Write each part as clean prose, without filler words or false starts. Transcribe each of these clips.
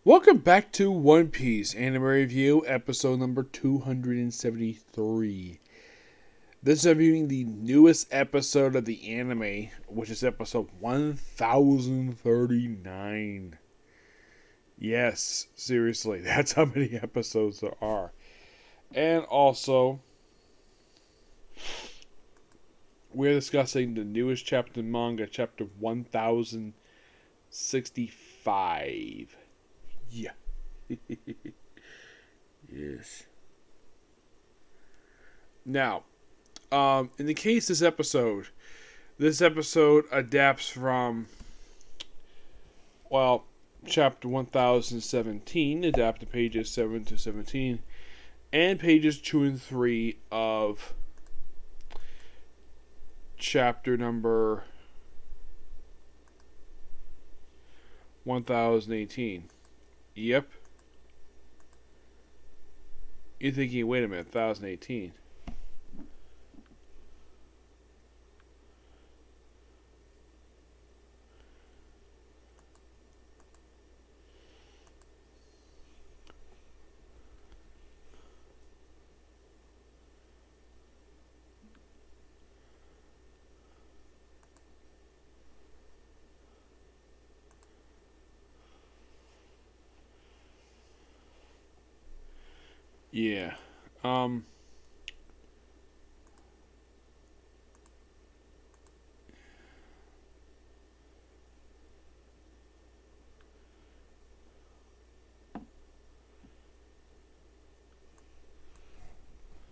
Welcome back to One Piece Anime Review, episode number 273. This is reviewing the newest episode of the anime, which is episode 1039. Yes, seriously, that's how many episodes there are. And also, we're discussing the newest chapter in manga, chapter 1065. Yeah. Yes. Now, in the case this episode adapts from, chapter 1017, adapted pages 7 to 17, and pages 2 and 3 of chapter number 1018. Yep. You're thinking, wait a minute, 1018. Yeah.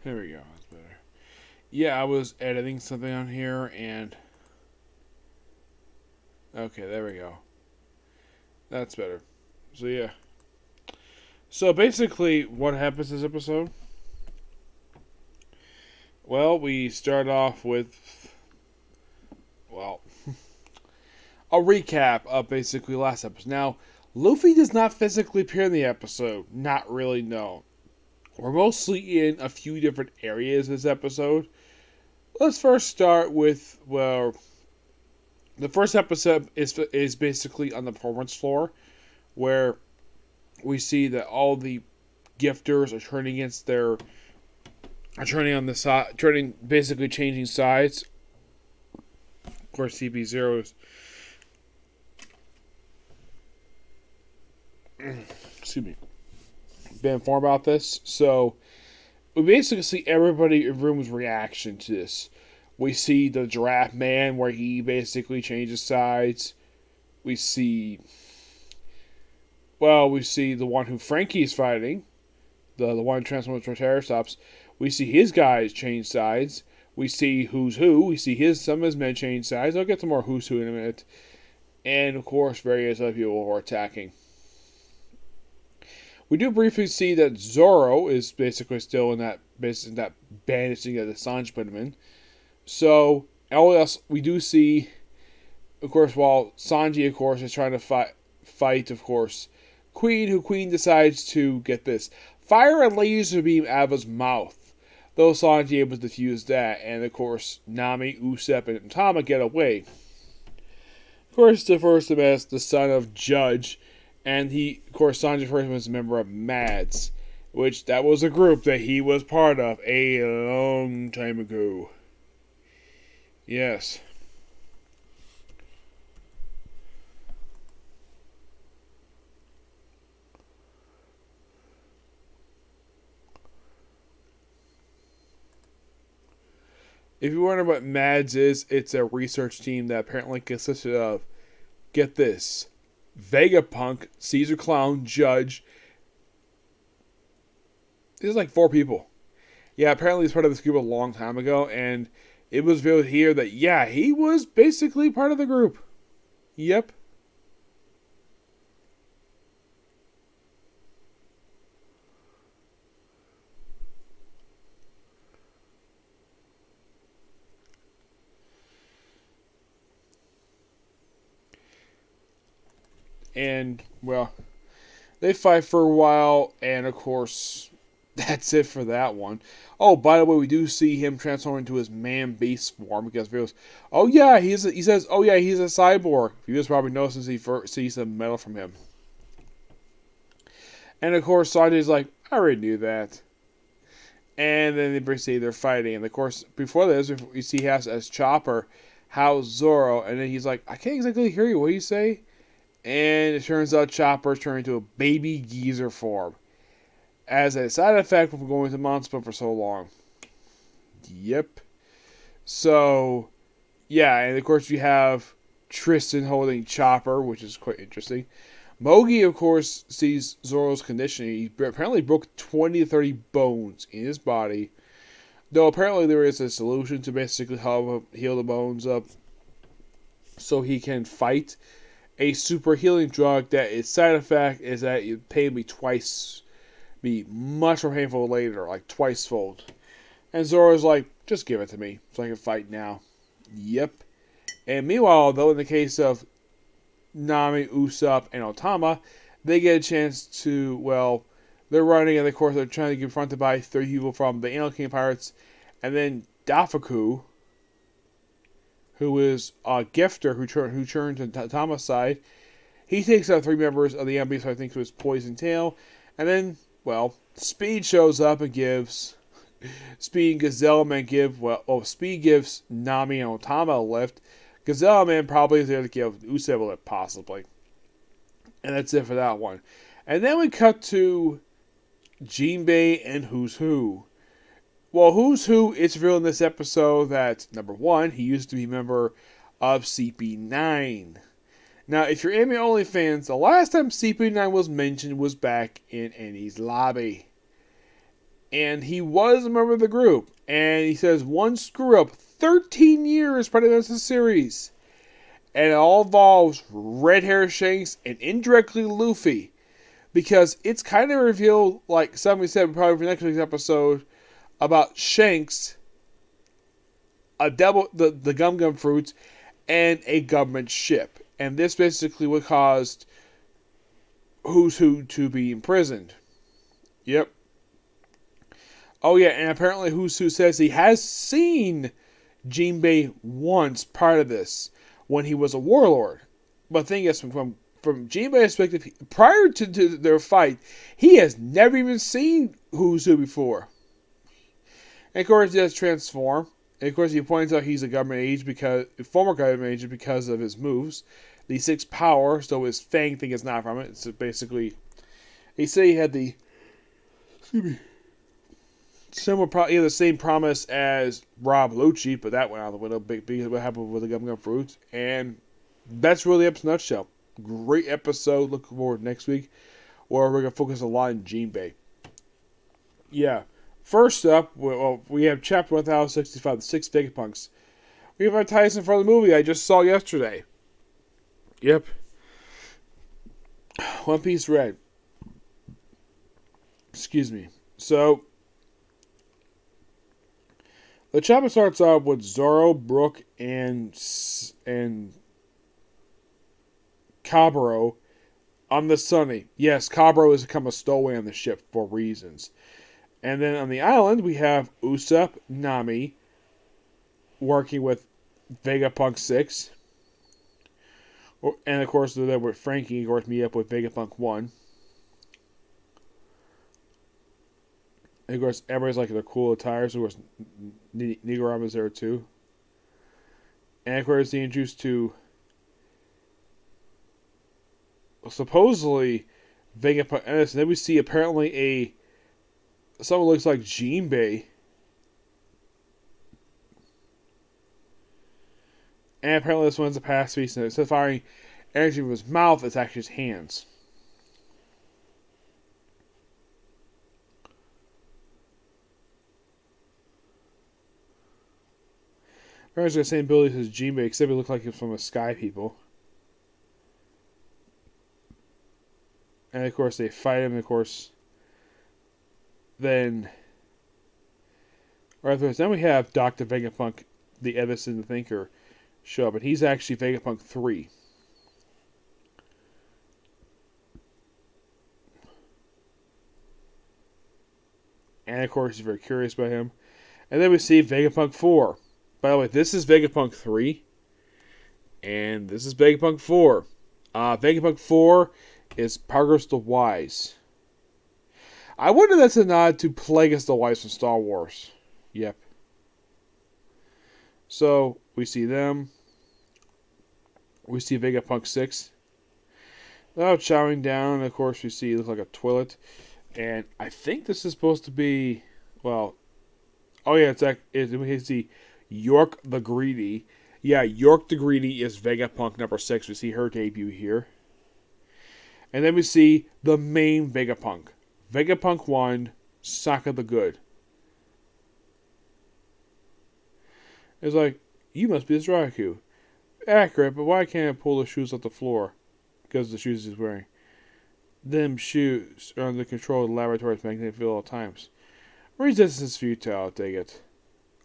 Here we go. That's better. Yeah, I was editing something on here and... Okay, there we go. That's better. So, yeah. So, basically, what happens this episode? Well, we start off with... a recap of basically last episode. Now, Luffy does not physically appear in the episode. Not really, no. We're mostly in a few different areas this episode. Let's first start with, the first episode is basically on the performance floor, where we see that all the gifters are basically changing sides. Of course, CP0's excuse me, been informed about this. So we basically see everybody in the room's reaction to this. We see the Giraffe Man, where he basically changes sides. We see the one who Frankie's fighting, the one who transforms into Triceratops. We see his guys change sides. We see who's who. We see some of his men change sides. I'll get to more who's who in a minute. And of course, various other people who are attacking. We do briefly see that Zoro is basically still in that bandaging that the Sanji put him in. So, all else we do see, of course, while Sanji, of course, is trying to fight, of course, Queen decides to get this, fire a laser beam out of his mouth. Though Sanji able to defuse that, and of course, Nami, Usopp, and Tama get away. Of course, the first of us, the son of Judge, and Sanji first was a member of Mads, which that was a group that he was part of a long time ago. Yes. If you wonder what Mads is, it's a research team that apparently consisted of, get this, Vegapunk, Caesar Clown, Judge. There's like 4 people. Yeah, apparently he's part of this group a long time ago, and it was revealed here that, yeah, he was basically part of the group. Yep. And, they fight for a while, and of course, that's it for that one. Oh, by the way, we do see him transform into his man-beast form because he's a cyborg. You just probably know since he first sees the medal from him. And of course, Sanji's like, I already knew that. And then they proceed their fighting. And of course, before this, we see as Chopper house Zoro. And then he's like, I can't exactly hear you. What do you say? And it turns out Chopper's turned into a baby geezer form. As a side effect of going to Monster for so long. Yep. So, yeah. And of course, you have Tristan holding Chopper, which is quite interesting. Mogi, of course, sees Zoro's condition. He apparently broke 20 to 30 bones in his body. Though apparently there is a solution to basically help him heal the bones up so he can fight. A super healing drug that its side effect is that it paid me twice, be much more painful later, like twice fold. And Zoro's like, just give it to me so I can fight now. Yep. And meanwhile, though, in the case of Nami, Usopp, and Otama, they get a chance to, well, they're running, and of course they're trying to get confronted by 30 people from the Animal King Pirates, and then Dafuku, who is a gifter who turned to Otama's side. He takes out 3 members of the enemy, so I think it was Poison Tail, and then, well, Speed shows up and gives Speed and Gazelle Man Speed gives Nami and Otama a lift. Gazelle Man probably is there to give Usopp a lift, possibly. And that's it for that one. And then we cut to Jinbei and Who's Who. Well, Who's Who, it's revealed in this episode that, number 1, he used to be a member of CP9. Now, if you're anime only fans, the last time CP9 was mentioned was back in Eni's lobby. And he was a member of the group. And he says one screw up 13 years part of the series. And it all involves Red Hair Shanks and indirectly Luffy. Because it's kind of revealed, like somebody said probably for next week's episode, about Shanks, the Gum Gum fruits, and a government ship. And this basically what caused Who's Who to be imprisoned. Yep. Oh yeah, and apparently Who's Who says he has seen Jinbei once prior to this, when he was a warlord. But the thing is, from Jinbei's perspective, prior to their fight, he has never even seen Who's Who before. And of course, he does transform. And of course, he points out he's a former government agent because of his moves. The 6 power, so his Fang thing is not from it. It's basically, he said he had the, the same promise as Rob Lucci, but that went out the window because what happened with the Gum Gum Fruits. And that's really the episode in a nutshell. Great episode. Looking forward to next week, where we're going to focus a lot on Jinbei. Yeah. First up, we have Chapter 1065, the 6 Vegapunks. We have our Tyson for the movie I just saw yesterday. Yep. One Piece Red. Excuse me. So, the chapter starts off with Zoro, Brook, and Kaburo on the Sunny. Yes, Kaburo has become a stowaway on the ship for reasons. And then on the island, we have Usopp, Nami, working with Vegapunk 6. And of course, they're there with Frankie, of course, meet up with Vegapunk 1. And of course, everybody's like their cool attires. Of course, Nigorama's there too. And of course, they introduced to supposedly Vegapunk. And then we see apparently someone looks like Jinbei. And apparently this one's a past piece, and instead of firing energy from his mouth, it's actually his hands. Apparently the same abilities as Jinbei, except he looked like he was from the Sky People. And of course they fight him, and of course then we have Dr. Vegapunk, the Edison the Thinker, show up, and he's actually Vegapunk 3. And of course he's very curious about him. And then we see Vegapunk 4. By the way, this is Vegapunk 3. And this is Vegapunk 4. Vegapunk 4 is Progress the Wise. I wonder if that's a nod to Plagueis the Wise from Star Wars. Yep. So, we see them. We see Vegapunk 6. Without showering down, of course, we see it looks like a toilet. And I think this is supposed to be, well, oh yeah, we see York the Greedy. Yeah, York the Greedy is Vegapunk number 6. We see her debut here. And then we see the main Vegapunk. Vegapunk 1, Sokka the Good. It's like, you must be this Raku. Accurate, but why can't I pull the shoes off the floor? Because of the shoes he's wearing. Them shoes are under control of the laboratory's magnetic field at all times. Resistance is futile, I take it.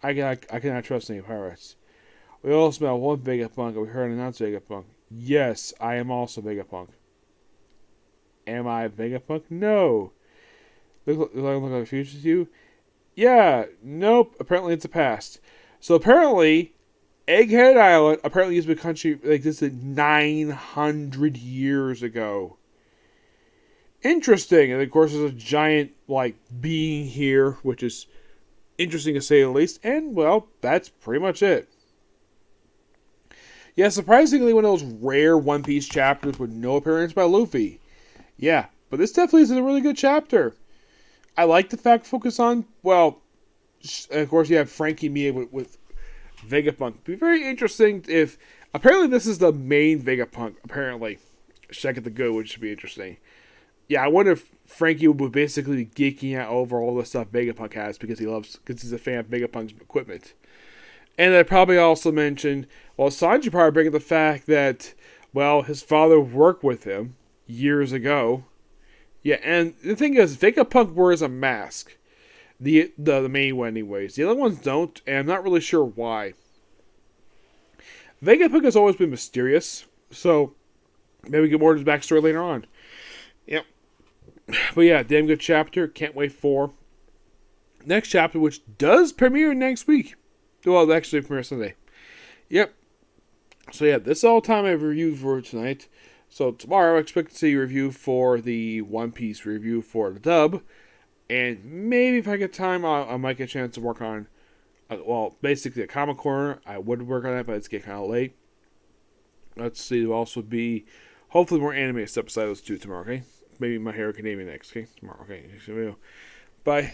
I cannot trust any pirates. We all smell one Vegapunk and we heard an announce Vegapunk. Yes, I am also Vegapunk. Am I Vegapunk? No. Look like a future to you? Yeah, nope. Apparently it's the past. So apparently, Egghead Island apparently used to be a country like this 900 years ago. Interesting. And of course there's a giant like being here, which is interesting to say the least. And well, that's pretty much it. Yeah, surprisingly one of those rare One Piece chapters with no appearance by Luffy. Yeah, but this definitely is a really good chapter. I like the fact focus on, well, of course you have Frankie Mia with Vegapunk. It'd be very interesting if, apparently this is the main Vegapunk, apparently. Check the Good, which should be interesting. Yeah, I wonder if Frankie would basically be geeking out over all the stuff Vegapunk has because he's a fan of Vegapunk's equipment. And I probably also mentioned, well, Sanji probably bringing the fact that, well, his father worked with him years ago. Yeah, and the thing is, Vegapunk wears a mask. The main one, anyways. The other ones don't, and I'm not really sure why. Vegapunk has always been mysterious, so maybe we get more of his backstory later on. Yep. But yeah, damn good chapter. Can't wait for next chapter, which does premiere next week. Well, actually, premiere Sunday. Yep. So yeah, this is all the time I've reviewed for tonight. So tomorrow, I expect to see a review for the One Piece review for the dub. And maybe if I get time, I might get a chance to work on, well, basically a Comic Corner. I would work on that, but it's getting kind of late. Let's see, there'll also be, hopefully, more anime episodes too tomorrow, okay? Maybe My Hero Academia next, okay? Tomorrow, okay? Bye.